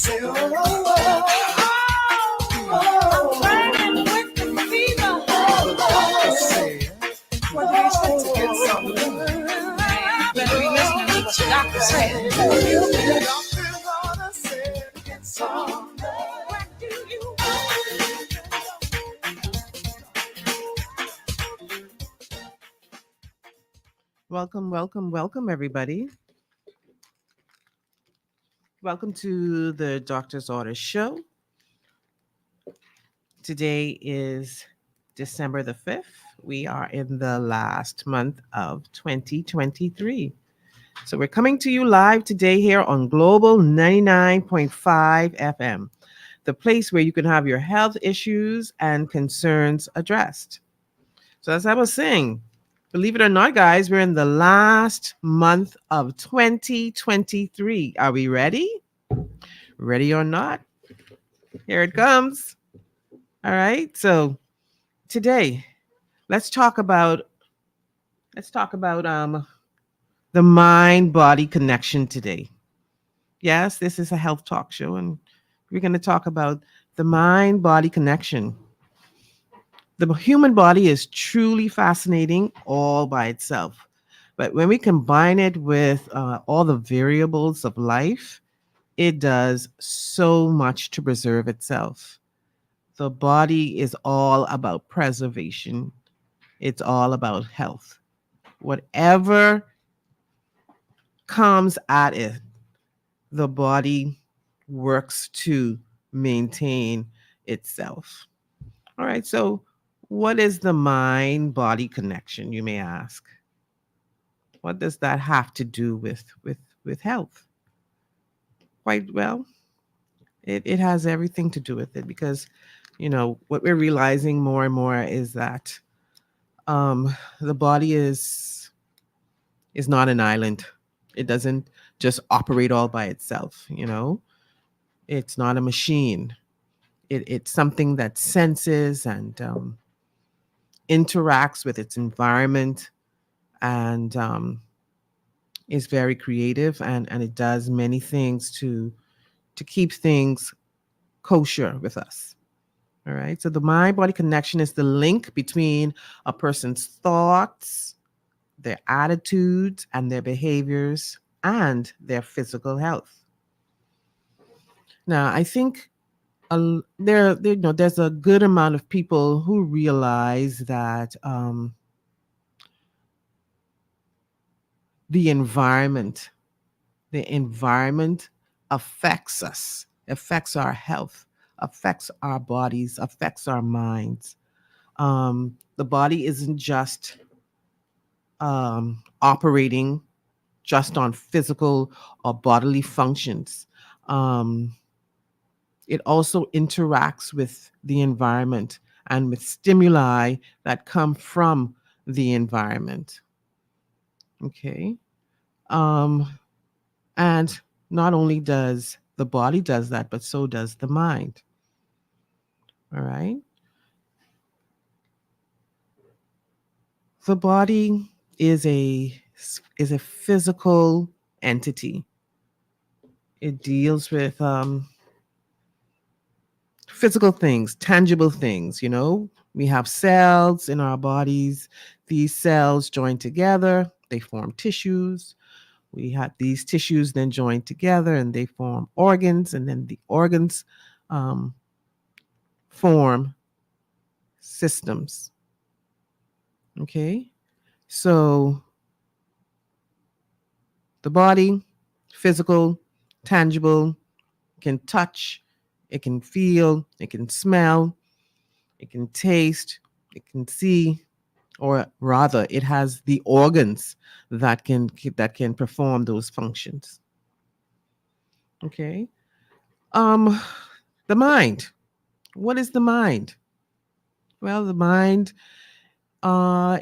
Say, oh, oh, oh, I'm burning with the fever. The doctor said, well, you expect to get something. Better be listening to what the doctor said. The doctor's order said, get some. What do you want? Welcome, everybody. Welcome to the Doctor's Orders Show. Today is December the 5th. We are in the last month of 2023. So we're coming to you live today here on Global 99.5 FM, the place where you can have your health issues and concerns addressed. So as I was saying, believe it or not, guys, we're in the last month of 2023. Are we ready? Ready or not? Here it comes. All right. So today, let's talk about the mind-body connection today. Yes, this is a health talk show, and we're going to talk about the mind-body connection. The human body is truly fascinating all by itself. But when we combine it with all the variables of life, it does so much to preserve itself. The body is all about preservation, it's all about health. Whatever comes at it, the body works to maintain itself. All right, so what is the mind body connection, you may ask? What does that have to do with health? Quite well, it has everything to do with it because, what we're realizing more and more is that the body is not an island. It doesn't just operate all by itself. It's not a machine. It's something that senses and interacts with its environment and is very creative and it does many things to keep things kosher with us. All right. So the mind body connection is the link between a person's thoughts, their attitudes, and their behaviors and their physical health. Now, I think there's a good amount of people who realize that the environment affects us, affects our health, affects our bodies, affects our minds. The body isn't just operating just on physical or bodily functions. It also interacts with the environment and with stimuli that come from the environment. Okay. And not only does the body does that, but so does the mind. All right. The body is a physical entity. It deals with physical things, tangible things. We have cells in our bodies. These cells join together, they form tissues. We have these tissues then join together and they form organs, and then the organs form systems. Okay, so the body, physical, tangible, can touch, it can feel, it can smell, it can taste, it can see, or rather, it has the organs that can perform those functions. Okay. The mind. What is the mind? Well, the mind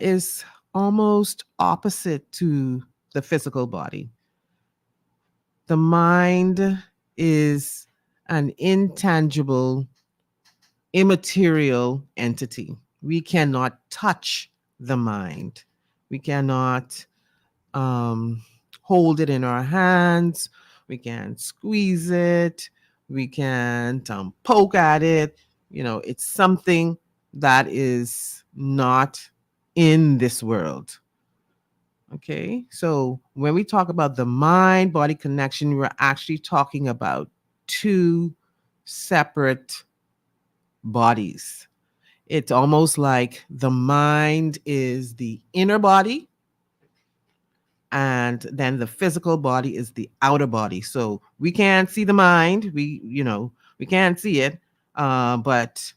is almost opposite to the physical body. The mind is an intangible, immaterial entity. We cannot touch the mind. We cannot hold it in our hands. We can't squeeze it. We can't poke at it. It's something that is not in this world. Okay. So when we talk about the mind body connection, we're actually talking about two separate bodies. It's almost like the mind is the inner body, and then the physical body is the outer body. So we can't see the mind. We can't see it, but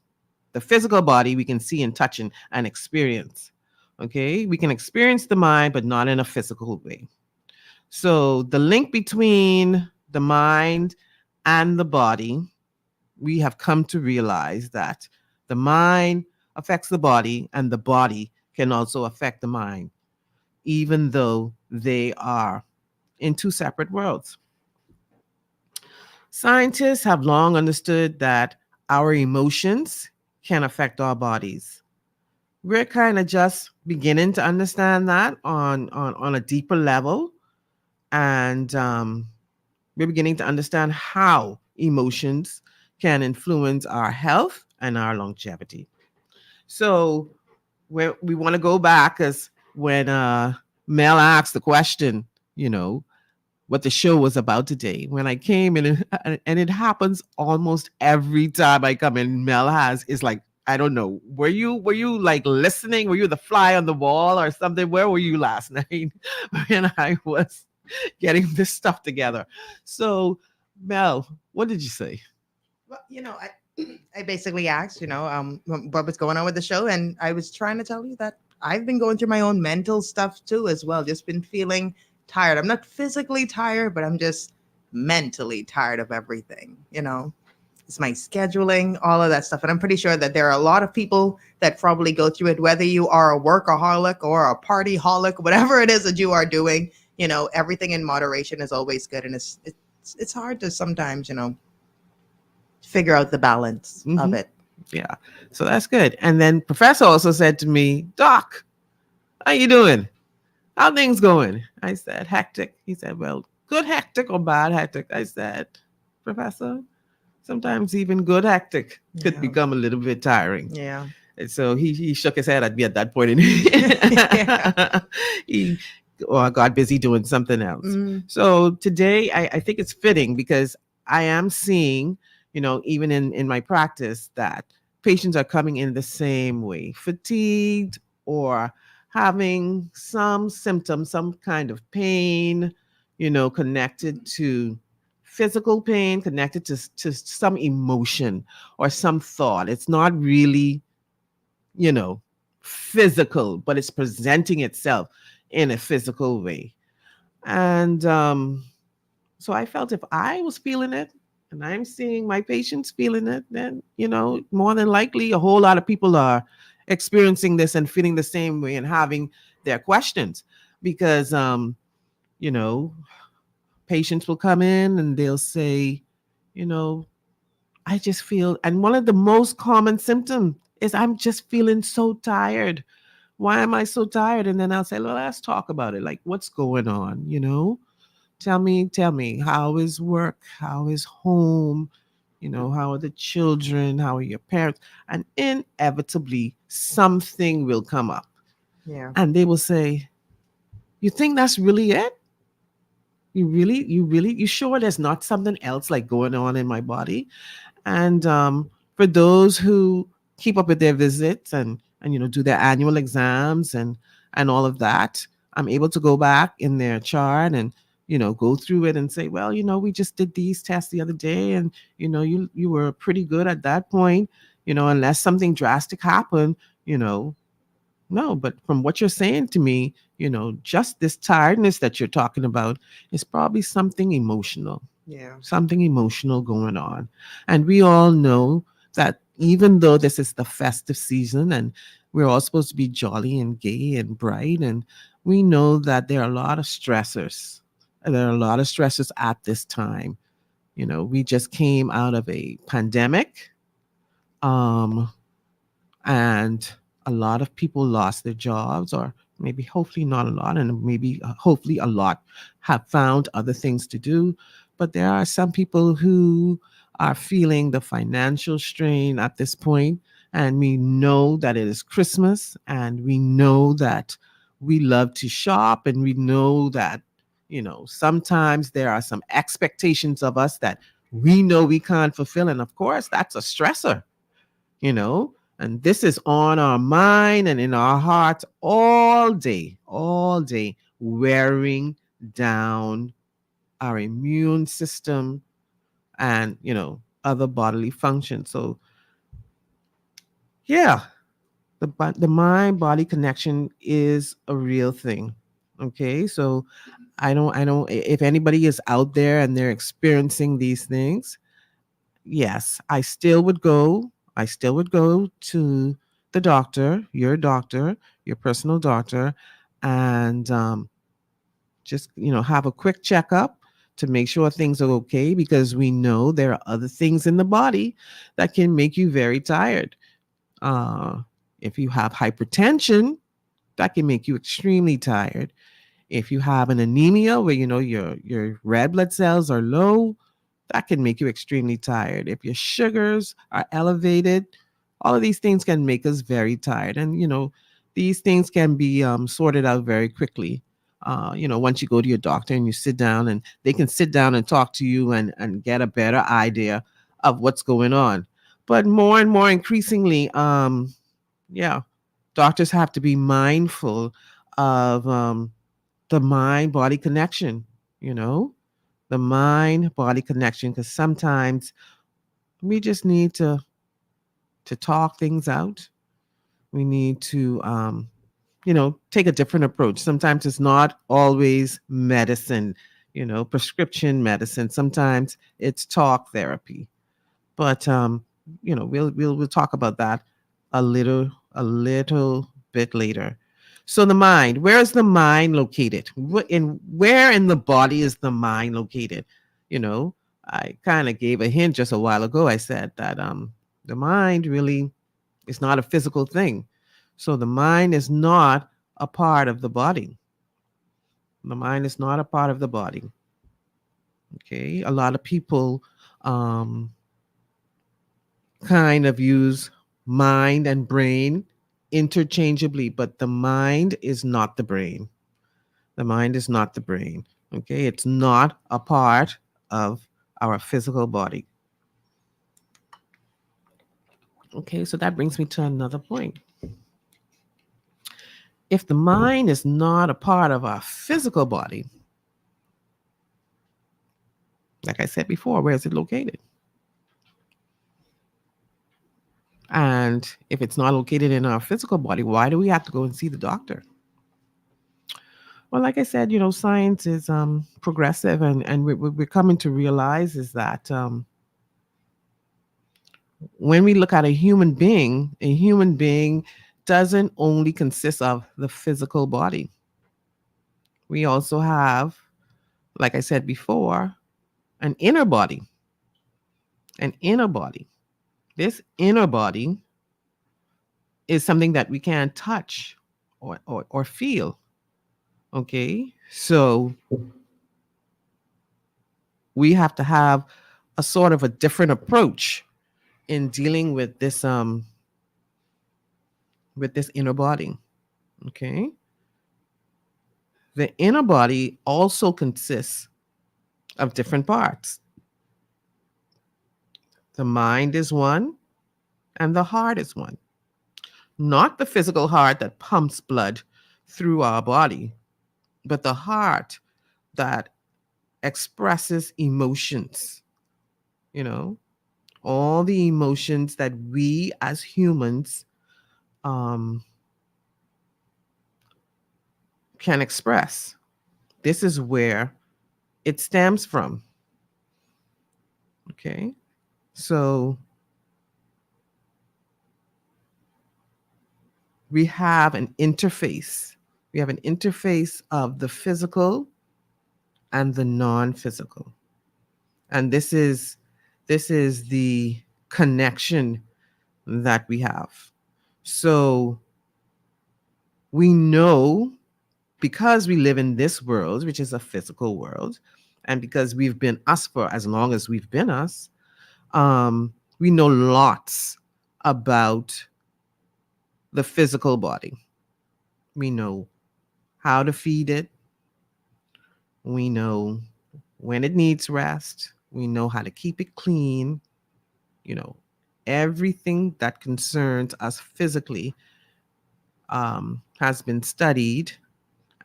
the physical body we can see and touch and experience. Okay, we can experience the mind, but not in a physical way. So the link between the mind and the body, we have come to realize that the mind affects the body, and the body can also affect the mind, even though they are in two separate worlds. Scientists have long understood that our emotions can affect our bodies. We're kind of just beginning to understand that on a deeper level. And we're beginning to understand how emotions can influence our health and our longevity. So we want to go back, because when Mel asked the question, you know, what the show was about today, when I came in, and it happens almost every time I come in, Mel has is like, I don't know, were you like listening? Were you the fly on the wall or something? Where were you last night when I was getting this stuff together? So, Mel, what did you say? Well, I basically asked, what was going on with the show, and I was trying to tell you that I've been going through my own mental stuff too, as well. Just been feeling tired. I'm not physically tired, but I'm just mentally tired of everything. It's my scheduling, all of that stuff, and I'm pretty sure that there are a lot of people that probably go through it. Whether you are a workaholic or a party holic, whatever it is that you are doing, everything in moderation is always good, and it's hard to sometimes, figure out the balance of Hmm. it. Yeah, so that's good. And then Professor also said to me, Doc, how you doing? How things going? I said, hectic. He said, well, good hectic or bad hectic? I said, Professor, sometimes even good hectic could Yeah. become a little bit tiring. Yeah. And so he shook his head at me at that point, and Yeah. he got busy doing something else. Mm, So today I think it's fitting, because I am seeing, even in my practice, that patients are coming in the same way, fatigued or having some symptoms, some kind of pain, connected to physical pain, connected to some emotion or some thought. It's not really, you know, physical, but it's presenting itself in a physical way. And so I felt if I was feeling it, and I'm seeing my patients feeling it, then, more than likely a whole lot of people are experiencing this and feeling the same way and having their questions. Because, you know, patients will come in and they'll say, you know, I just feel, and one of the most common symptoms is I'm just feeling so tired. Why am I so tired? And then I'll say, well, let's talk about it. Like, what's going on? Tell me, how is work? How is home? How are the children? How are your parents? And inevitably, something will come up. yeah. And they will say, you think that's really it? You sure there's not something else like going on in my body? And for those who keep up with their visits and do their annual exams and all of that, I'm able to go back in their chart and go through it and say, well, we just did these tests the other day, and you were pretty good at that point. Unless something drastic happened, you know no, but from what you're saying to me, just this tiredness that you're talking about is probably Yeah. something emotional going on. And we all know that even though this is the festive season and we're all supposed to be jolly and gay and bright, and we know that there are a lot of stressors. There are a lot of stressors at this time. We just came out of a pandemic. Um, and a lot of people lost their jobs, or maybe hopefully not a lot, and maybe hopefully a lot have found other things to do. But there are some people who are feeling the financial strain at this point, and we know that it is Christmas, and we know that we love to shop, and we know that, sometimes there are some expectations of us that we know we can't fulfill. And of course, that's a stressor, and this is on our mind and in our hearts all day, wearing down our immune system and, other bodily functions. So, yeah, the mind body connection is a real thing. Okay. So, if anybody is out there and they're experiencing these things, yes, I still would go to the doctor, your personal doctor, and just, have a quick checkup to make sure things are okay, because we know there are other things in the body that can make you very tired. Uh, if you have hypertension, that can make you extremely tired. If you have an anemia where your red blood cells are low, that can make you extremely tired. If your sugars are elevated, all of these things can make us very tired. And, these things can be sorted out very quickly. Once you go to your doctor and you sit down, and they can sit down and talk to you and get a better idea of what's going on. But more and more increasingly, yeah, doctors have to be mindful of the mind body connection, you know, the mind body connection, because sometimes we just need to talk things out. We need to take a different approach. Sometimes it's not always medicine, prescription medicine. Sometimes it's talk therapy. But we'll talk about that a little bit later. So the mind, where is the mind located? Where in the body is the mind located? You know, I kind of gave a hint just a while ago. I said that the mind really is not a physical thing. So the mind is not a part of the body. The mind is not a part of the body. Okay. A lot of people um kind of use mind and brain interchangeably, but the mind is not the brain. The mind is not the brain. Okay. It's not a part of our physical body. Okay. So that brings me to another point. If the mind is not a part of our physical body, like I said before, where is it located? And if it's not located in our physical body, why do we have to go and see the doctor? Well, like I said, science is progressive, and we're coming to realize is that when we look at a human being doesn't only consist of the physical body. We also have, like I said before, an inner body. An inner body. This inner body is something that we can't touch or feel. Okay, so we have to have a sort of a different approach in dealing with this inner body. Okay, the inner body also consists of different parts. The mind is one, and the heart is one. Not the physical heart that pumps blood through our body, but the heart that expresses emotions, you know, all the emotions that we as humans um, can express. This is where it stems from. Okay. So we have an interface. We have an interface of the physical and the non-physical. And this is the connection that we have. So we know, because we live in this world, which is a physical world, and because we've been us for as long as we've been us, We know lots about the physical body. We know how to feed it. We know when it needs rest. We know how to keep it clean. You know, everything that concerns us physically has been studied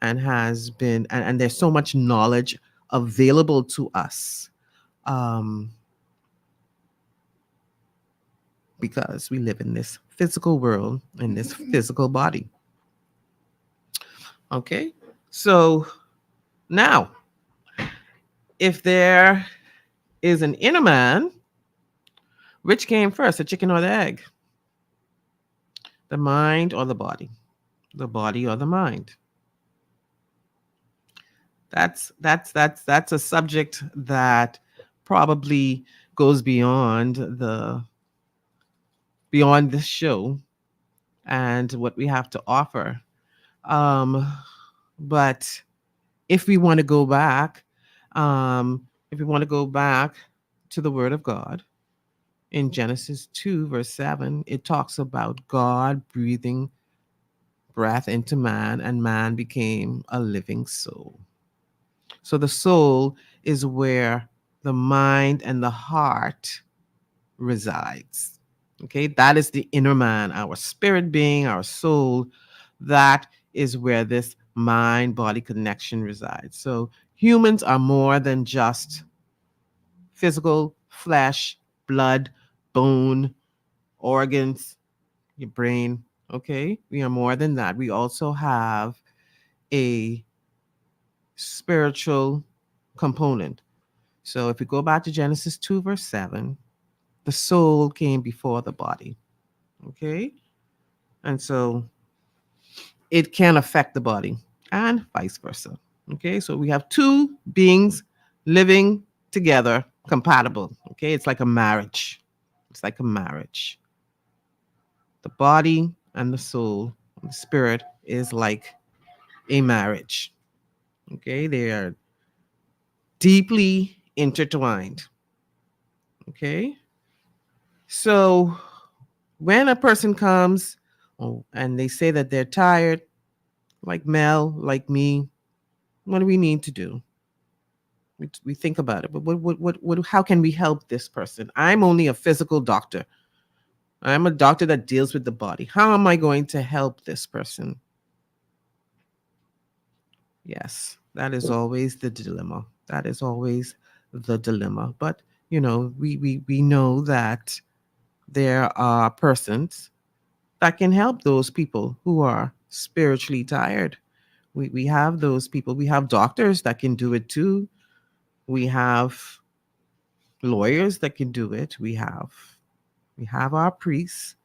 and and there's so much knowledge available to us um, because we live in this physical world, in this physical body. Okay. So now, if there is an inner man, which came first, the chicken or the egg? The mind or the body? The body or the mind? That's a subject that probably goes beyond this show and what we have to offer. Um, but if we want to go back, if we want to go back to the Word of God in Genesis 2, verse 7, it talks about God breathing breath into man, and man became a living soul. So the soul is where the mind and the heart resides. Okay, that is the inner man, our spirit being, our soul. That is where this mind body connection resides. So humans are more than just physical flesh, blood, bone, organs, your brain. Okay, we are more than that. We also have a spiritual component. So if we go back to Genesis 2, verse 7, the soul came before the body. Okay. And so it can affect the body and vice versa. Okay. So we have two beings living together, compatible. Okay. It's like a marriage. It's like a marriage. The body and the soul, the spirit is like a marriage. Okay. They are deeply intertwined. Okay. So when a person comes and they say that they're tired, like Mel, like me, what do we need to do? We think about it, but how can we help this person? I'm only a physical doctor. I'm a doctor that deals with the body. How am I going to help this person? Yes, that is always the dilemma. That is always the dilemma. But, we know that there are persons that can help those people who are spiritually tired. We have those people. We have doctors that can do it too. We have lawyers that can do it. We have our priests.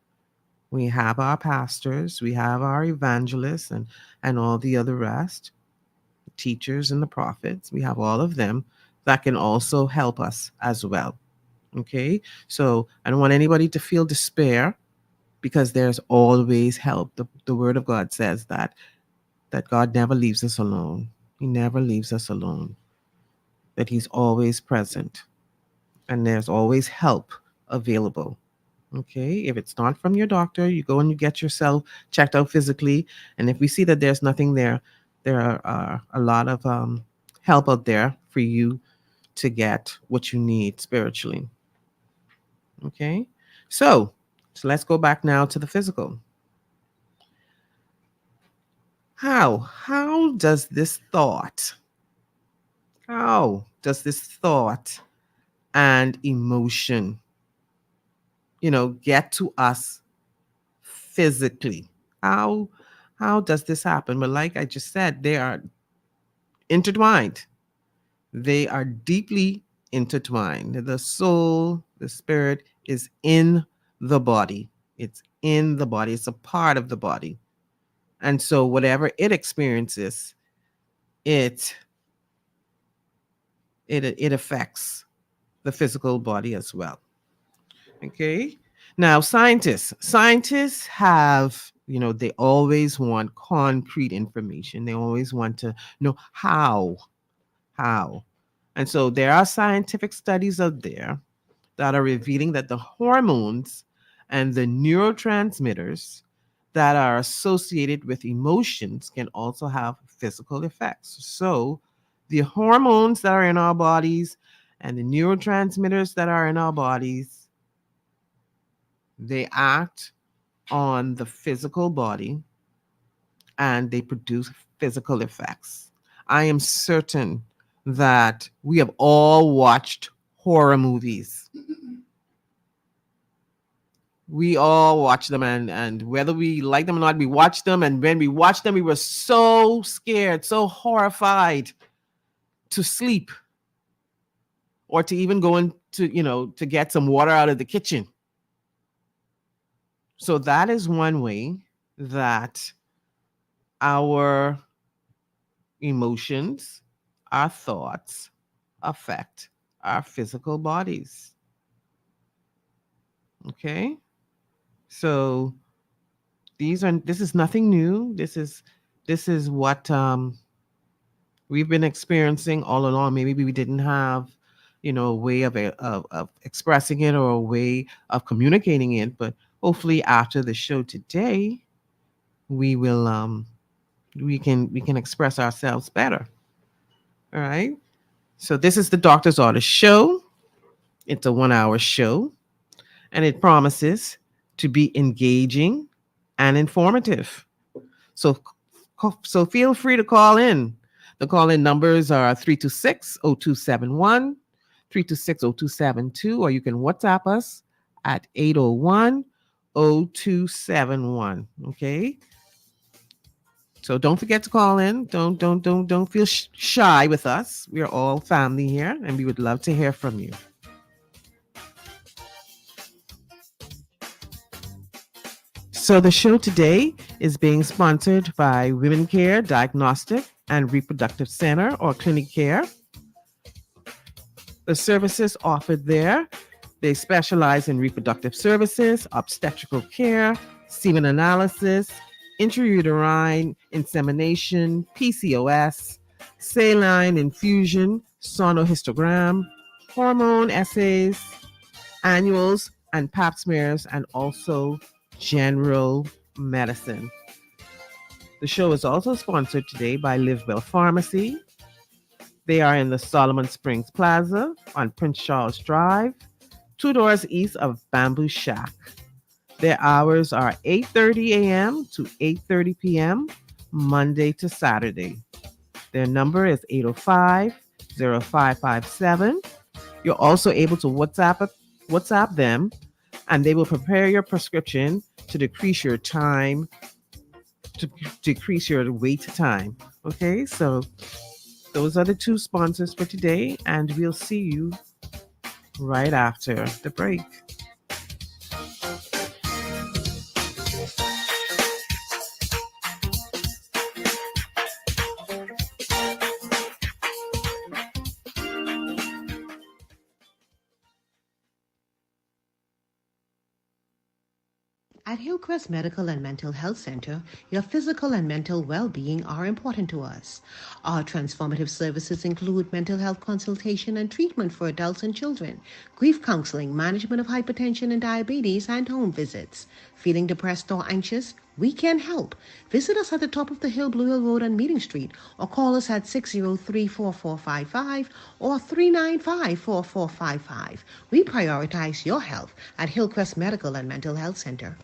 We have our pastors. We have our evangelists and all the other rest, teachers and the prophets. We have all of them that can also help us as well. Okay. So I don't want anybody to feel despair because there's always help. The word of God says that God never leaves us alone. He never leaves us alone. That he's always present and there's always help available. Okay. If it's not from your doctor, you go and you get yourself checked out physically. And if we see that there's nothing there, there are a lot of help out there for you to get what you need spiritually. Okay. So let's go back now to the physical. How does this thought, how does this thought and emotion, get to us physically? How how does this happen? Well, like I just said, they are intertwined. They are deeply intertwined. The soul, the spirit is in the body. It's in the body. It's a part of the body. And so whatever it experiences, it it affects the physical body as well. Okay. Now, scientists have, they always want concrete information. They always want to know how. And so there are scientific studies out there that are revealing that the hormones and the neurotransmitters that are associated with emotions can also have physical effects. So, the hormones that are in our bodies and the neurotransmitters that are in our bodies, they act on the physical body and they produce physical effects. I am certain that we have all watched horror movies. We all watch them, and whether we like them or not, we watch them. And when we watched them, we were so scared, so horrified to sleep or to even go into, to get some water out of the kitchen. So that is one way that our emotions, our thoughts affect our physical bodies. Okay? So this is nothing new. This is what we've been experiencing all along. Maybe we didn't have, a way of expressing it or a way of communicating it, but hopefully after the show today, we will we can express ourselves better. All right. So this is the Doctor's Order show. It's a 1 hour show, and it promises to be engaging and informative. So so feel free to call in. The call-in numbers are 326-0271, 326-0272, or you can WhatsApp us at 801-0271. Okay? So don't forget to call in. Don't feel shy with us. We are all family here, and we would love to hear from you. So the show today is being sponsored by Women Care Diagnostic and Reproductive Center, or Clinic Care. The services offered there, they specialize in reproductive services, obstetrical care, semen analysis, intrauterine insemination, PCOS, saline infusion, sonohystogram, hormone assays, annuals and pap smears, and also general medicine. The show is also sponsored today by Live Well Pharmacy. They are in the Solomon Springs Plaza on Prince Charles Drive, 2 doors east of Bamboo Shack. Their hours are 8:30 a.m. to 8:30 p.m., Monday to Saturday. Their number is 805-0557. You're also able to WhatsApp them, and they will prepare your prescription to decrease your time, to decrease your wait time. Okay, so those are the two sponsors for today, and we'll see you right after the break. At Hillcrest Medical and Mental Health Center, your physical and mental well-being are important to us. Our transformative services include mental health consultation and treatment for adults and children, grief counseling, management of hypertension and diabetes, and home visits. Feeling depressed or anxious? We can help. Visit us at the top of the hill, Blue Hill Road on Meeting Street, or call us at 603-4455 or 395-4455. We prioritize your health at Hillcrest Medical and Mental Health Center.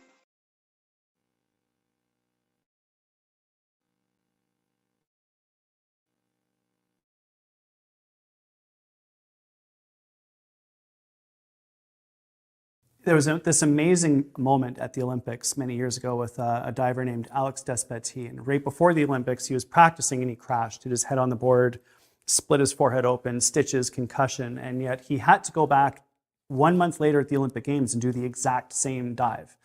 There was this amazing moment at the Olympics many years ago with a diver named Alex Despetit. And right before the Olympics, he was practicing and he crashed, hit his head on the board, split his forehead open, stitches, concussion, and yet he had to go back 1 month later at the Olympic Games and do the exact same dive.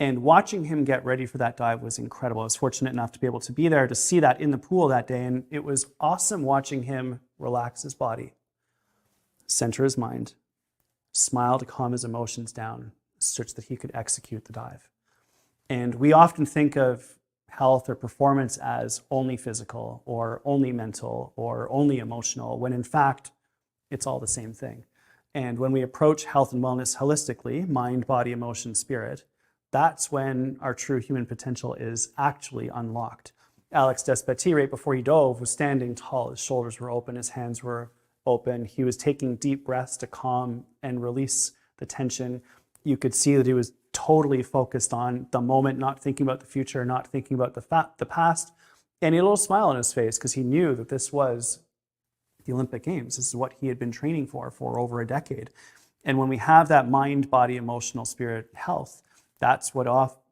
And watching him get ready for that dive was incredible. I was fortunate enough to be able to be there to see that in the pool that day, and it was awesome watching him relax his body, center his mind, smile to calm his emotions down such that he could execute the dive. And we often think of health or performance as only physical or only mental or only emotional, when in fact, it's all the same thing. And when we approach health and wellness holistically, mind, body, emotion, spirit, that's when our true human potential is actually unlocked. Alex Despetit, right before he dove, was standing tall. His shoulders were open, his hands were open. He was taking deep breaths to calm and release the tension. You could see that he was totally focused on the moment, not thinking about the future, not thinking about the past. And he had a little smile on his face because he knew that this was the Olympic Games. This is what he had been training for over a decade. And when we have that mind, body, emotional, spirit health, that's what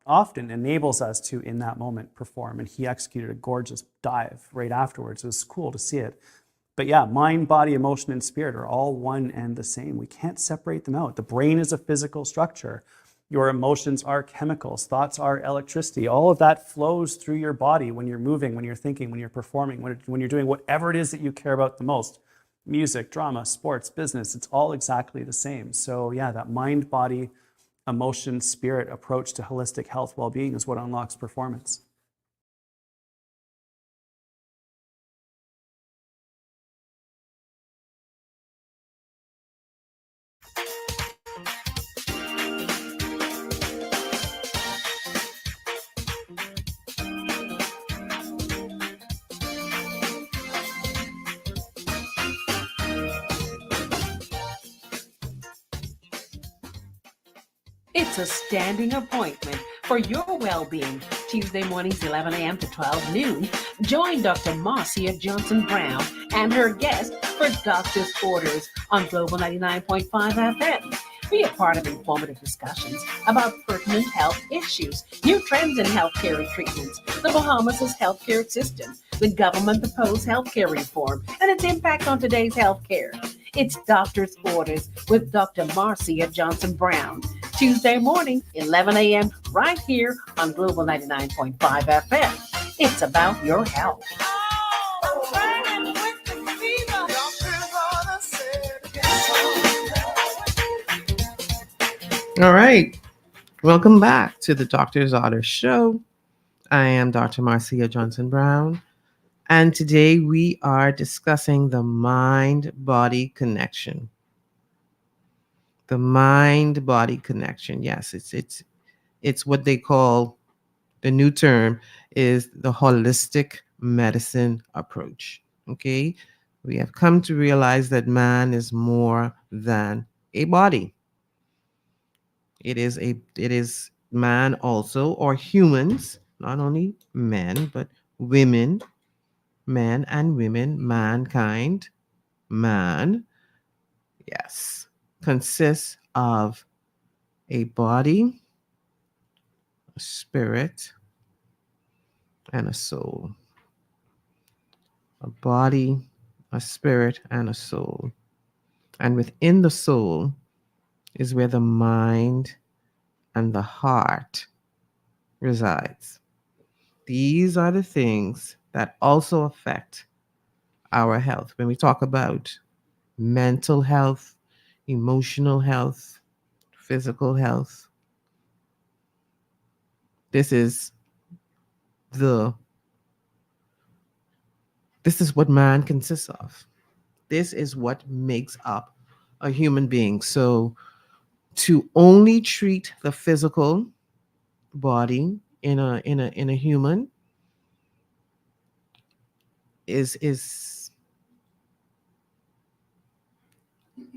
often enables us to, in that moment, perform. And he executed a gorgeous dive right afterwards. It was cool to see it. But yeah, mind, body, emotion, and spirit are all one and the same. We can't separate them out. The brain is a physical structure. Your emotions are chemicals. Thoughts are electricity. All of that flows through your body when you're moving, when you're thinking, when you're performing, when you're doing whatever it is that you care about the most. Music, drama, sports, business, it's all exactly the same. So yeah, that mind, body, emotion, spirit approach to holistic health, well-being is what unlocks performance. It's a standing appointment for your well-being. Tuesday mornings, 11 a.m. to 12 noon. Join Dr. Marcia Johnson-Brown and her guest for Doctor's Orders on Global 99.5 FM. Be a part of informative discussions about pertinent health issues, new trends in healthcare and treatments, the Bahamas' healthcare system, the government proposed healthcare reform, and its impact on today's healthcare. It's Doctor's Orders with Dr. Marcia Johnson-Brown. Tuesday morning, 11 a.m., right here on Global 99.5 FM. It's about your health. All right. Welcome back to the Doctor's Order Show. I am Dr. Marcia Johnson Brown, and today we are discussing the mind-body connection. The mind-body connection. Yes, it's what they call, the new term is the holistic medicine approach. Okay? We have come to realize that man is more than a body. It is man also, or humans, not only men, but women, men and women, mankind, man, yes, consists of a body, a spirit, and a soul. A body, a spirit, and a soul. And within the soul is where the mind and the heart resides. These are the things that also affect our health. When we talk about mental health, emotional health, physical health, this is the this is what man consists of. This is what makes up a human being. So to only treat the physical body in a human is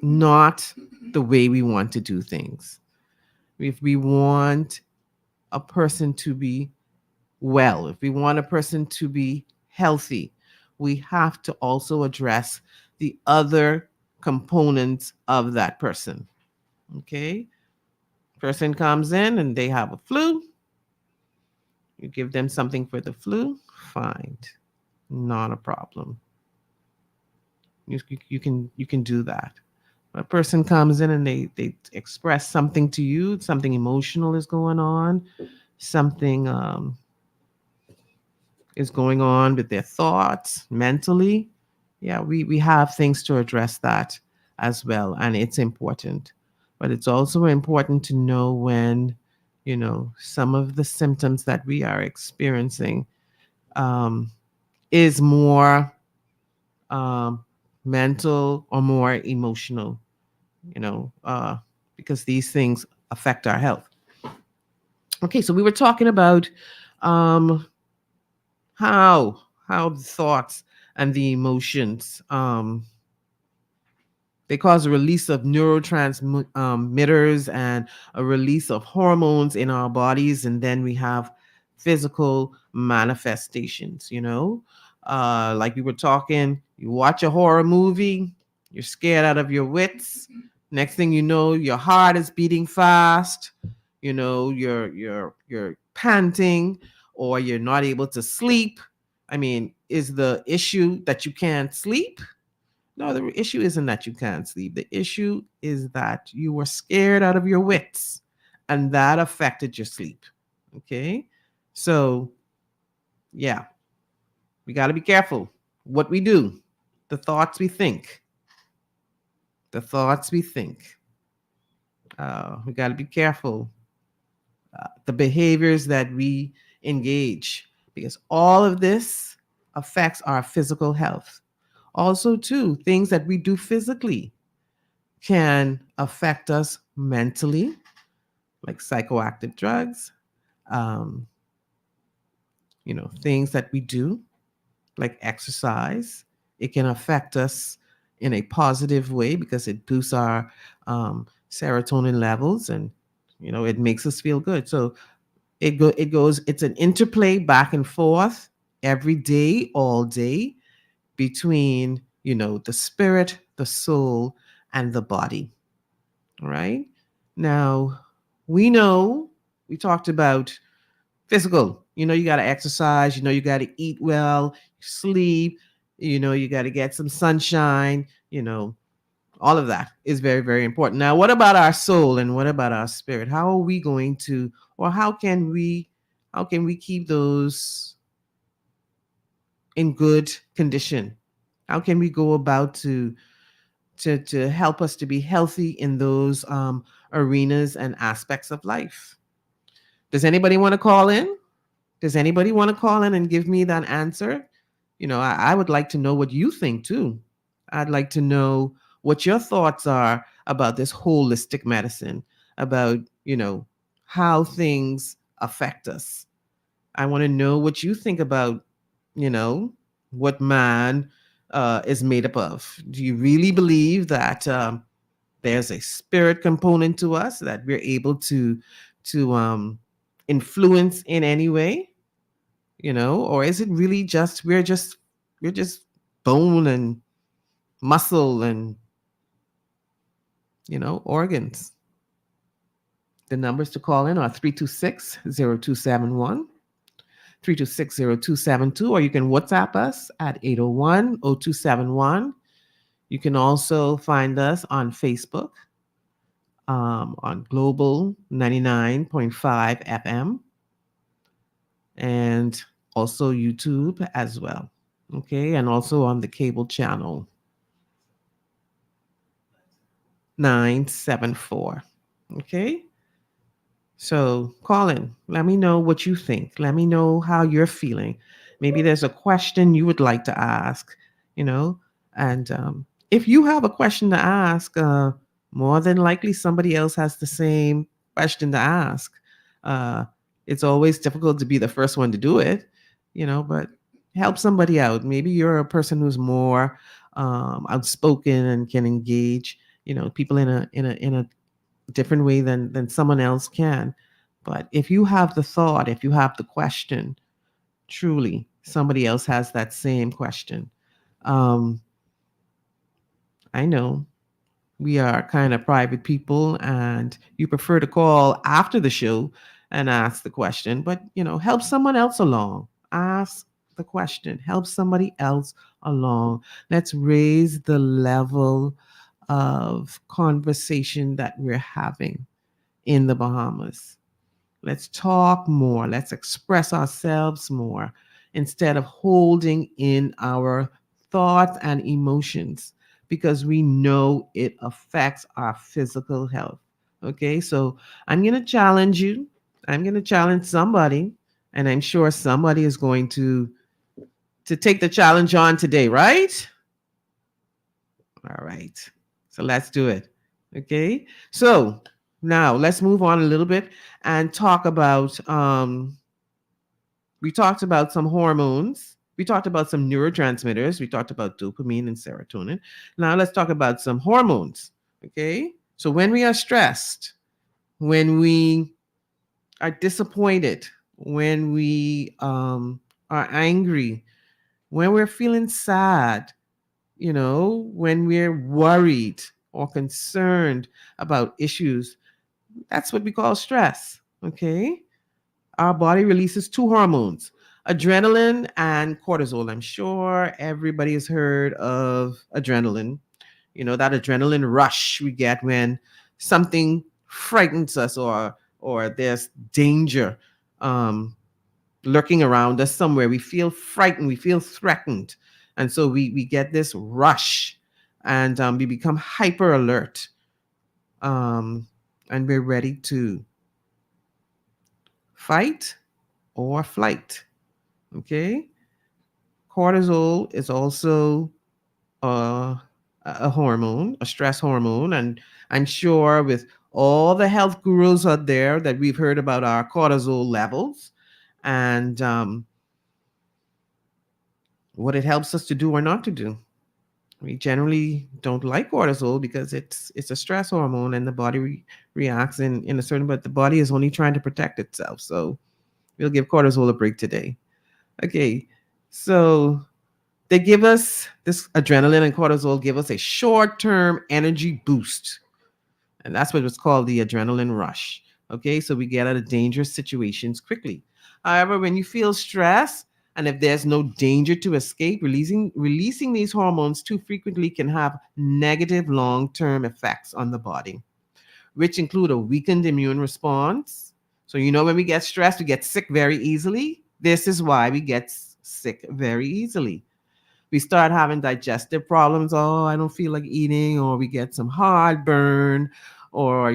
not the way we want to do things. If we want a person to be well, if we want a person to be healthy, we have to also address the other components of that person. Okay? Person comes in and they have a flu. You give them something for the flu, fine. Not a problem. You can do that. A person comes in and they express something to you, something emotional is going on, something is going on with their thoughts mentally. Yeah, we have things to address that as well, and it's important. But it's also important to know when, some of the symptoms that we are experiencing um, is more um, mental or more emotional. you know, because these things affect our health. Okay, so we were talking about um, how the thoughts and the emotions they cause a release of neurotransmitters and a release of hormones in our bodies. And then we have physical manifestations, like we were talking, you watch a horror movie, you're scared out of your wits. Next thing you know, your heart is beating fast, you're panting, or you're not able to sleep. I mean, is the issue that you can't sleep? No, the issue isn't that you can't sleep. The issue is that you were scared out of your wits and that affected your sleep. Okay. So, yeah, we got to be careful what we do, the thoughts we think, the thoughts we think. We got to be careful, the behaviors that we engage, because all of this affects our physical health. Also, too, things that we do physically can affect us mentally, like psychoactive drugs, um, things that we do, like exercise. It can affect us in a positive way because it boosts our serotonin levels, and it makes us feel good. So it goes. It's an interplay back and forth every day, all day, between the spirit, the soul, and the body. All right. Now, we know we talked about physical. You got to exercise, you got to eat well, sleep, you got to get some sunshine, all of that is very, very important. Now, what about our soul and what about our spirit? How are we going to, or how can we keep those in good condition? How can we go about to help us to be healthy in those arenas and aspects of life? Does anybody want to call in? Does anybody want to call in and give me that answer? I would like to know what you think too. I'd like to know what your thoughts are about this holistic medicine, about, how things affect us. I want to know what you think about, you know, what man is made up of. Do you really believe that there's a spirit component to us that we're able to influence in any way? Or is it really just we're just bone and muscle and organs? The numbers to call in are 326-0271, 326-0272, or you can WhatsApp us at 801-0271. You can also find us on Facebook, on Global 99.5 FM, and also YouTube as well. Okay, and also on the cable channel 974. Okay. So call in. Let me know what you think. Let me know how you're feeling. Maybe there's a question you would like to ask, you know, and if you have a question to ask, more than likely somebody else has the same question to ask. Uh, it's always difficult to be the first one to do it, but help somebody out. Maybe you're a person who's more outspoken and can engage, people in a different way than someone else can. But if you have the thought, if you have the question, truly somebody else has that same question. um I know we are kind of private people and you prefer to call after the show and ask the question, but help someone else along. Ask the question, help somebody else along. Let's raise the level of conversation that we're having in the Bahamas. Let's talk more. Let's express ourselves more instead of holding in our thoughts and emotions, because we know it affects our physical health. Okay, so I'm going to challenge you. I'm going to challenge somebody, and I'm sure somebody is going to take the challenge on today, right? All right. So let's do it. Okay. So now let's move on a little bit and talk about we talked about some hormones. We talked about some neurotransmitters. We talked about dopamine and serotonin. Now let's talk about some hormones. Okay. So when we are stressed, when we are disappointed, when we are angry, when we're feeling sad, when we're worried or concerned about issues, that's what we call stress. Okay. Our body releases two hormones, adrenaline and cortisol. I'm sure everybody has heard of adrenaline. That adrenaline rush we get when something frightens us, or there's danger um, lurking around us somewhere. We feel frightened, we feel threatened. And so we get this rush, and we become hyper alert, um, and we're ready to fight or flight. Okay. Cortisol is also uh, a hormone, a stress hormone. And I'm sure with all the health gurus out there that we've heard about our cortisol levels and what it helps us to do or not to do. We generally don't like cortisol because it's a stress hormone, and the body reacts in a certain, but the body is only trying to protect itself. So we'll give cortisol a break today. Okay. So they give us this adrenaline and cortisol give us a short-term energy boost. And that's what was called the adrenaline rush. Okay, so we get out of dangerous situations quickly. However, when you feel stress and if there's no danger to escape, releasing these hormones too frequently can have negative long-term effects on the body, which include a weakened immune response. So when we get stressed, we get sick very easily. This is why we get sick very easily. We start having digestive problems. Oh, I don't feel like eating, or we get some heartburn, or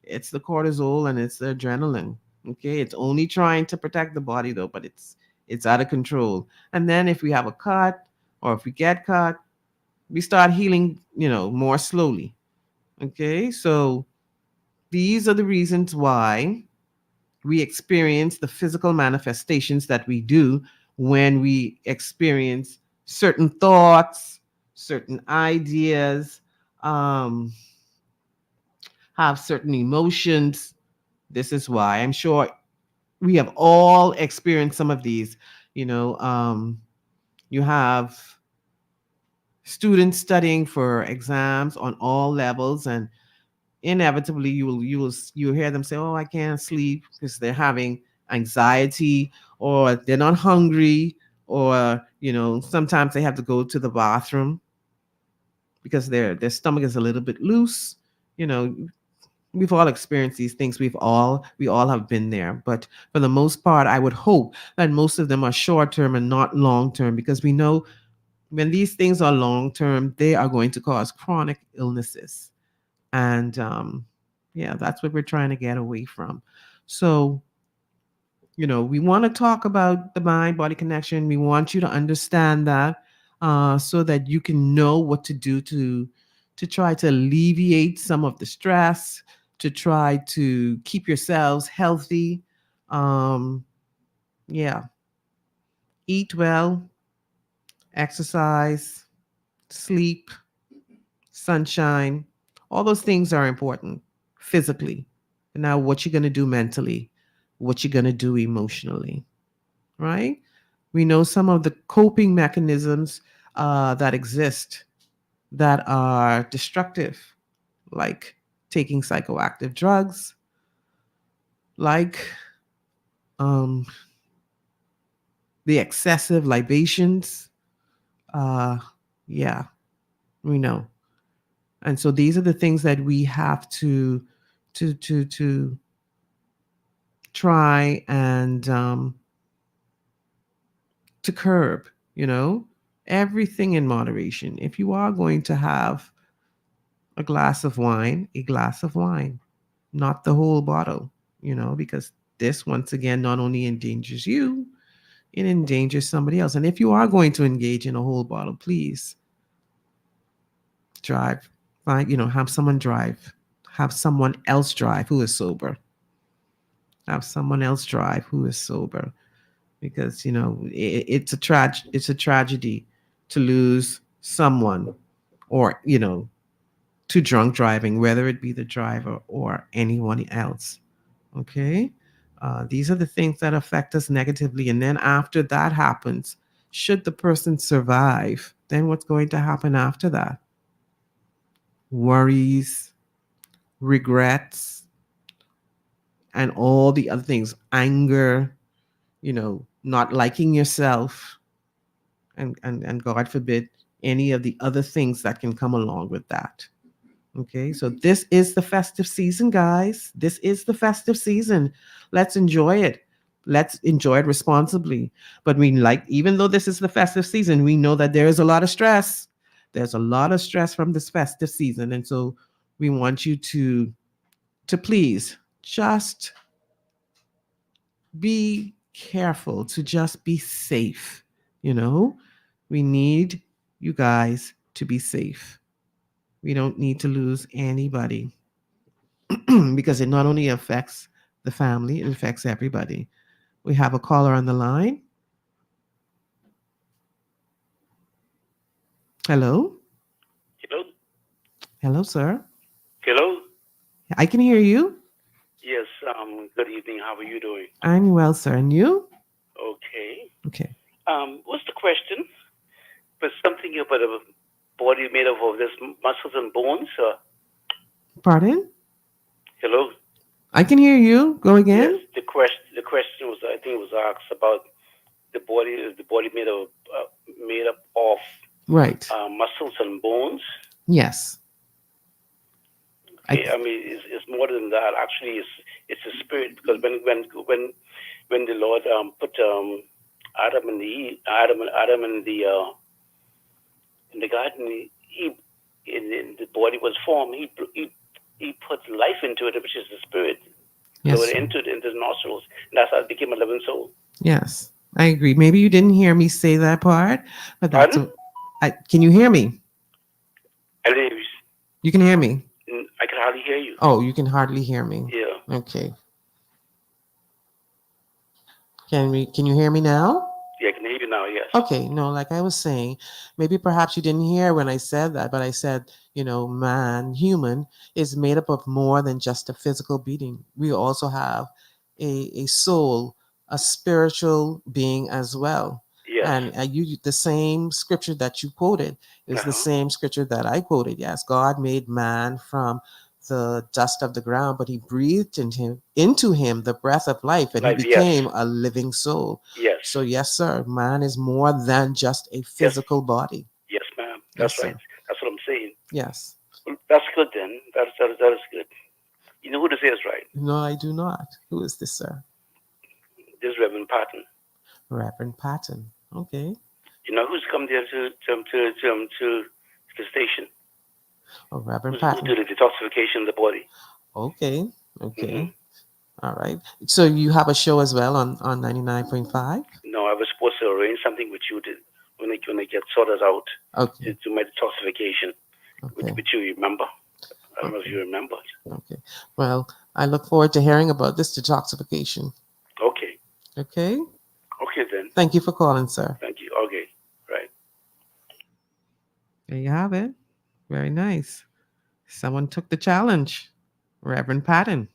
it's the cortisol and it's the adrenaline. Okay, it's only trying to protect the body though, but it's out of control. And then if we have a cut, or if we get cut, we start healing, more slowly. Okay, so these are the reasons why we experience the physical manifestations that we do when we experience certain thoughts, certain ideas, um, have certain emotions. This is why I'm sure we have all experienced some of these. You have students studying for exams on all levels, and inevitably you'll hear them say, oh, I can't sleep because they're having anxiety, or they're not hungry, or sometimes they have to go to the bathroom because their stomach is a little bit loose. you know we've all experienced these things. We all have been there, but for the most part, I would hope that most of them are short term and not long term, because we know when these things are long term, they are going to cause chronic illnesses. And yeah, that's what we're trying to get away from. So we want to talk about the mind body connection. We want you to understand that, so that you can know what to do to try to alleviate some of the stress, to try to keep yourselves healthy. um yeah, eat well, exercise, sleep, sunshine. All those things are important physically. Now, what you're going to do mentally, what you're going to do emotionally, right? We know some of the coping mechanisms that exist that are destructive, like taking psychoactive drugs, like um, the excessive libations. Uh, yeah, we know. And so these are the things that we have to try and to curb. Everything in moderation. If you are going to have a glass of wine, not the whole bottle. Because this, once again, not only endangers you, it endangers somebody else. And if you are going to engage in a whole bottle, please drive Find, have someone drive. Have someone else drive who is sober. Have someone else drive who is sober, because it's a tragedy to lose someone, or to drunk driving, whether it be the driver or anyone else. Okay. These are the things that affect us negatively. And then after that happens, should the person survive, then what's going to happen after that? Worries, regrets, and all the other things, anger, not liking yourself, and God forbid, any of the other things that can come along with that. Okay, so this is the festive season, guys. This is the festive season. Let's enjoy it. Let's enjoy it responsibly. But even though this is the festive season, we know that there is a lot of stress. There's a lot of stress from this festive season. And so we want you to please just be careful, to just be safe. We need you guys to be safe. We don't need to lose anybody. Because it not only affects the family, it affects everybody. We have a caller on the line. Hello? Hello? Hello, sir. Hello? I can hear you. Yes, good evening. How are you doing? I'm well, sir. And you? Okay. Okay. What's the question? Was something about a body made up of this muscles and bones? Pardon? Hello? I can hear you. Go again. Yes, the question was, I think it was asked about the body. Is the body made up of Right. muscles and bones? Yes. Okay, I mean, it's more than that. Actually, it's a spirit, because when the Lord put Adam in the garden, the body was formed. He put life into it, which is the spirit. Yes, So it entered into the nostrils, and that's how it became a living soul. Yes, I agree. Maybe you didn't hear me say that part, but that's. Pardon? Can you hear me? Hello? You can hear me. I can hardly hear you. Oh, you can hardly hear me. Yeah. Okay. Can you hear me now? Yeah, I can hear you now. Yes. Okay, no, like I was saying, maybe perhaps you didn't hear when I said that, but I said, human is made up of more than just a physical being. We also have a soul, a spiritual being as well. Yes. And the same scripture that you quoted is the same scripture that I quoted. Yes, God made man from the dust of the ground, but he breathed into him the breath of life, and he became a living soul. Yes. So yes, sir, man is more than just a physical body. Yes, ma'am. That's right. That's what I'm saying. Yes. Well, that's good then. That is good. You know who this is, right? No, I do not. Who is this, sir? This is Reverend Patton. Reverend Patton. Okay. You know who's come there to the station? Oh, Reverend Patton. Who do the detoxification of the body. Okay. Okay. All right. So you have a show as well on 99.5? No, I was supposed to arrange something with you when I get sorted out. Okay. To my detoxification. Okay. Which you remember. I don't know if you remember. Okay. Well, I look forward to hearing about this detoxification. Okay. Okay. Okay then. Thank you for calling, sir. Thank you. Okay. Right. There you have it. Very nice. Someone took the challenge. Reverend Patton.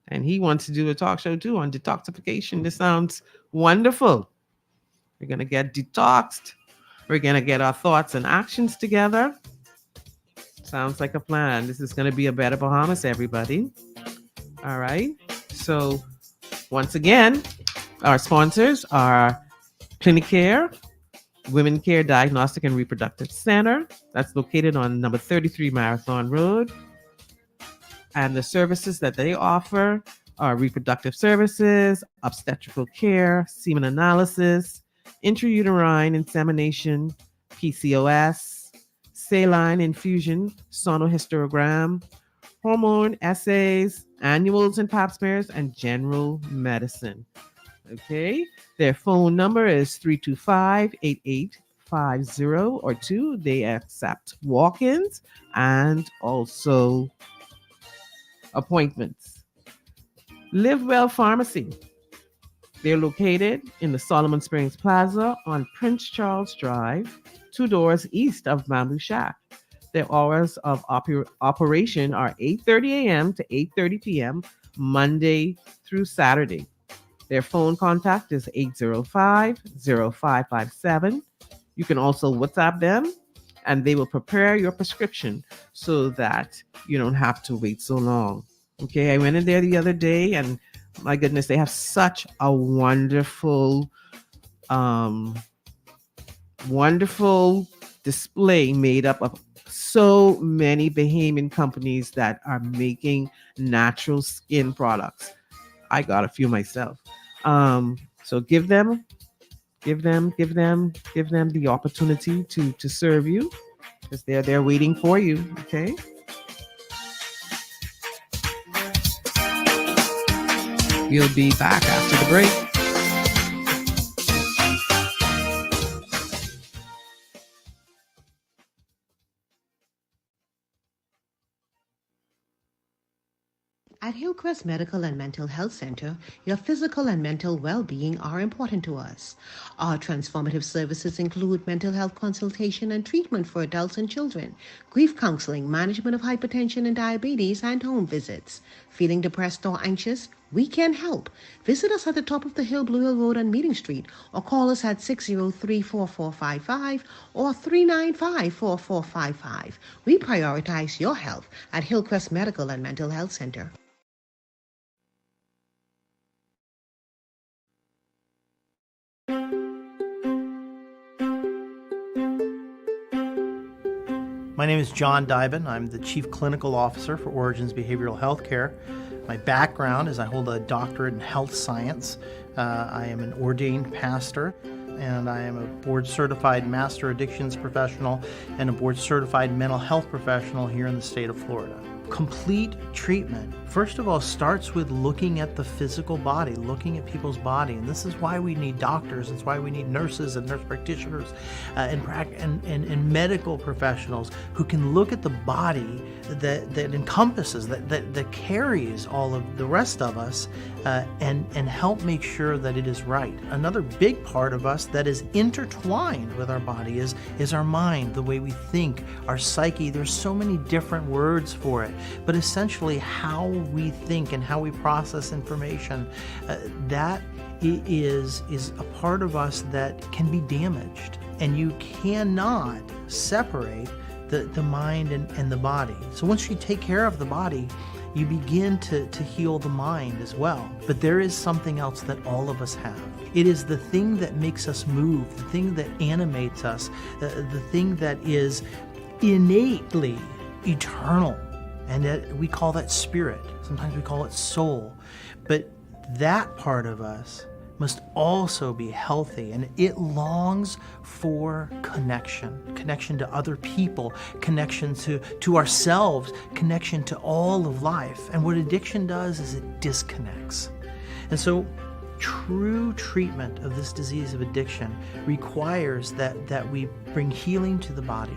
And he wants to do a talk show too on detoxification. This sounds wonderful. We're going to get detoxed. We're going to get our thoughts and actions together. Sounds like a plan. This is going to be a better Bahamas, everybody. All right. So once again, our sponsors are Clinicare, Women Care Diagnostic and Reproductive Center. That's located on number 33 Marathon Road. And the services that they offer are reproductive services, obstetrical care, semen analysis, intrauterine insemination, PCOS, saline infusion, sonohysterogram, hormone assays, annuals and pap smears, and general medicine. Okay. Their phone number is 325-88 850 They accept walk-ins and also appointments. Live Well Pharmacy. They're located in the Solomon Springs Plaza on Prince Charles Drive, 2 doors east of Bamboo Shack. Their hours of operation are 8:30 a.m. to 8:30 p.m. Monday through Saturday. Their phone contact is 805-0557. You can also WhatsApp them and they will prepare your prescription so that you don't have to wait so long. Okay, I went in there the other day and my goodness, they have such a wonderful wonderful display made up of so many Bahamian companies that are making natural skin products. I got a few myself. So give them the opportunity to serve you because they're there waiting for you. Okay. We'll be back after the break. At Hillcrest Medical and Mental Health Center, your physical and mental well-being are important to us. Our transformative services include mental health consultation and treatment for adults and children, grief counseling, management of hypertension and diabetes, and home visits. Feeling depressed or anxious? We can help. Visit us at the top of the hill, Blue Hill Road on Meeting Street, or call us at 603-4455 or 395-4455. We prioritize your health at Hillcrest Medical and Mental Health Center. My name is John Dybin. I'm the Chief Clinical Officer for Origins Behavioral Healthcare. My background is I hold a doctorate in health science. I am an ordained pastor, and I am a board-certified master addictions professional and a board-certified mental health professional here in the state of Florida. Complete treatment, first of all, starts with looking at the physical body, looking at people's body. And this is why we need doctors. It's why we need nurses and nurse practitioners and medical professionals who can look at the body that encompasses, that carries all of the rest of us and help make sure that it is right. Another big part of us that is intertwined with our body is our mind, the way we think, our psyche. There's so many different words for it. But essentially how we think and how we process information, that is a part of us that can be damaged. And you cannot separate the mind and the body. So once you take care of the body, you begin to heal the mind as well. But there is something else that all of us have. It is the thing that makes us move, the thing that animates us, the thing that is innately eternal. And we call that spirit. Sometimes we call it soul. But that part of us must also be healthy, and it longs for connection to other people, connection to ourselves, connection to all of life. And what addiction does is it disconnects. And so true treatment of this disease of addiction requires that we bring healing to the body,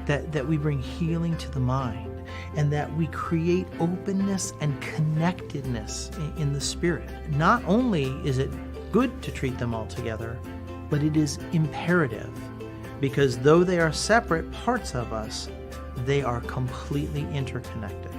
that we bring healing to the mind, and that we create openness and connectedness in the spirit. Not only is it good to treat them all together, but it is imperative, because though they are separate parts of us, they are completely interconnected.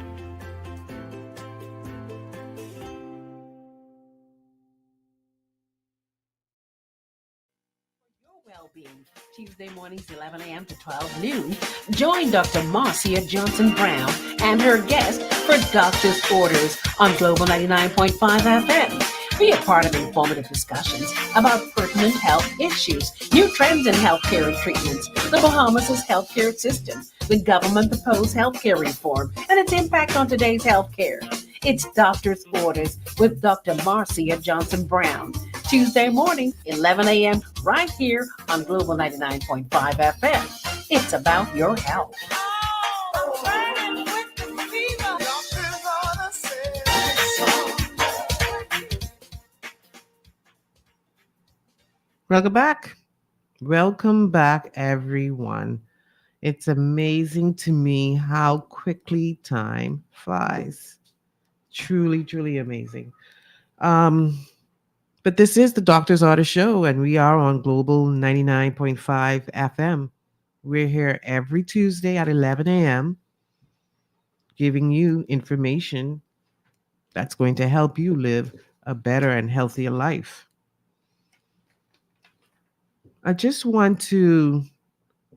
Well-being, Tuesday mornings 11 a.m. to 12 noon. Join Dr. Marcia Johnson Brown and her guest for Doctor's Orders on Global 99.5 FM. Be a part of informative discussions about pertinent health issues, new trends in healthcare and treatments, the Bahamas' healthcare system, the government proposed healthcare reform, and its impact on today's healthcare. It's Doctor's Orders with Dr. Marcia Johnson Brown. Tuesday morning, 11 a.m., right here on Global 99.5 FM. It's about your health. Welcome back. Welcome back, everyone. It's amazing to me how quickly time flies. Truly, truly amazing. Um, but this is the Doctor's Order Show, and we are on Global 99.5 FM. We're here every Tuesday at 11 a.m., giving you information that's going to help you live a better and healthier life. I just want to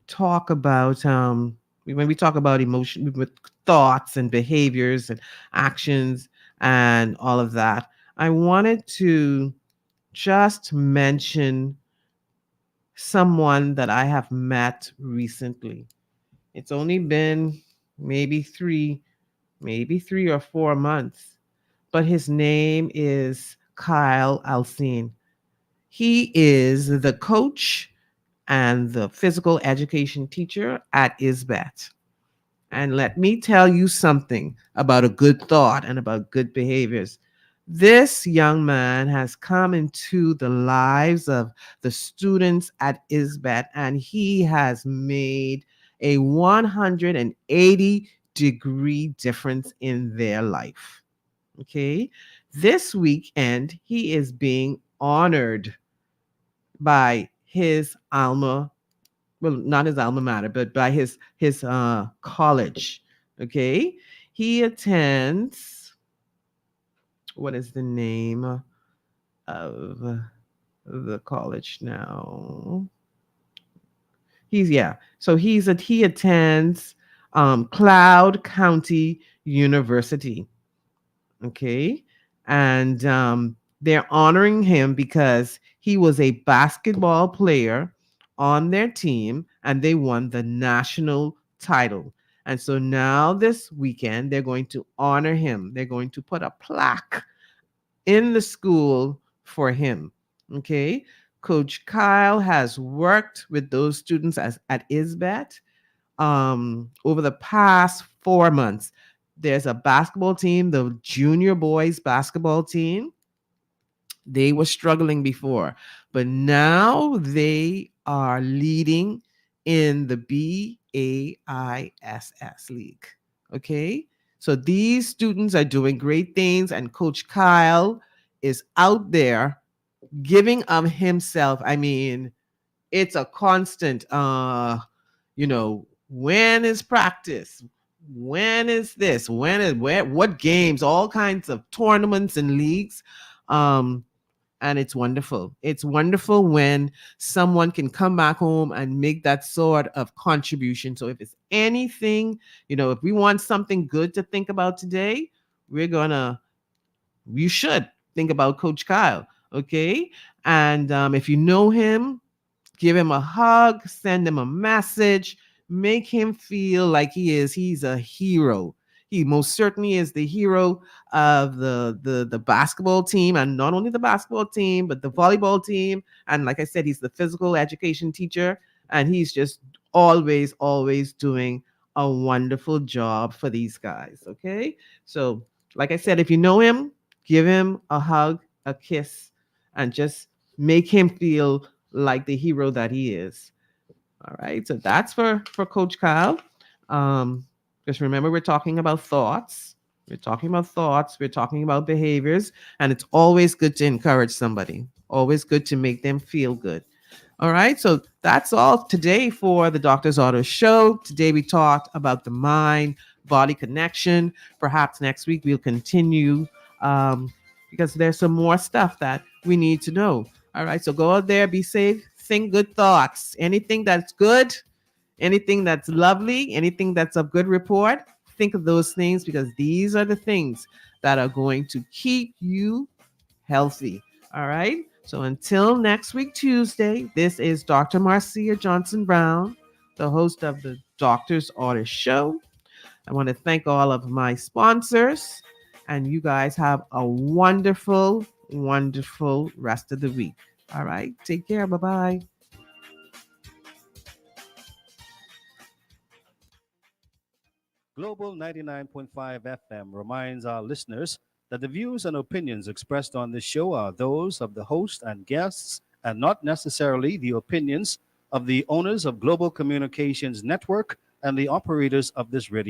talk about when we talk about emotion with thoughts and behaviors and actions and all of that. I wanted to just mention someone that I have met recently. It's only been maybe maybe 3 or 4 months, but his name is Kyle Alcine. He is the coach and the physical education teacher at ISBET. And let me tell you something about a good thought and about good behaviors. This young man has come into the lives of the students at ISBET, and he has made a 180-degree difference in their life. Okay. This weekend, he is being honored by his alma, well, not his alma mater, but by his college. Okay, he attends. What is the name of the college now? He attends Cloud County University. Okay, and they're honoring him because he was a basketball player on their team and they won the national title. And so now this weekend they're going to honor him. They're going to put a plaque in the school for him. Okay, Coach Kyle has worked with those students at ISBET over the past 4 months. There's a basketball team, the junior boys basketball team. They were struggling before, but now they are leading in the BAISS league. Okay. So these students are doing great things, and Coach Kyle is out there giving of himself. I mean, it's a constant when is practice, when is this, when is where, what games, all kinds of tournaments and leagues. Um and it's wonderful when someone can come back home and make that sort of contribution. So if it's anything, if we want something good to think about today, we're gonna you should think about Coach Kyle. Okay. And if you know him, give him a hug, send him a message, make him feel like he's a hero. He most certainly is the hero of the basketball team, and not only the basketball team, but the volleyball team. And like I said, he's the physical education teacher, and he's just always doing a wonderful job for these guys. Okay. So, like I said, if you know him, give him a hug, a kiss, and just make him feel like the hero that he is. All right. So that's for Coach Kyle. Just remember, we're talking about thoughts. We're talking about thoughts. We're talking about behaviors, and it's always good to encourage somebody. Always good to make them feel good. All right. So that's all today for the Doctor's Auto Show. Today we talked about the mind body connection. Perhaps next week we'll continue because there's some more stuff that we need to know. All right. So go out there, be safe, think good thoughts. Anything that's good, anything that's lovely, anything that's of good report, think of those things, because these are the things that are going to keep you healthy. All right. So until next week, Tuesday, this is Dr. Marcia Johnson Brown, the host of the Doctor's Order Show. I want to thank all of my sponsors, and you guys have a wonderful rest of the week. All right. Take care. Bye bye. Global 99.5 FM reminds our listeners that the views and opinions expressed on this show are those of the host and guests and not necessarily the opinions of the owners of Global Communications Network and the operators of this radio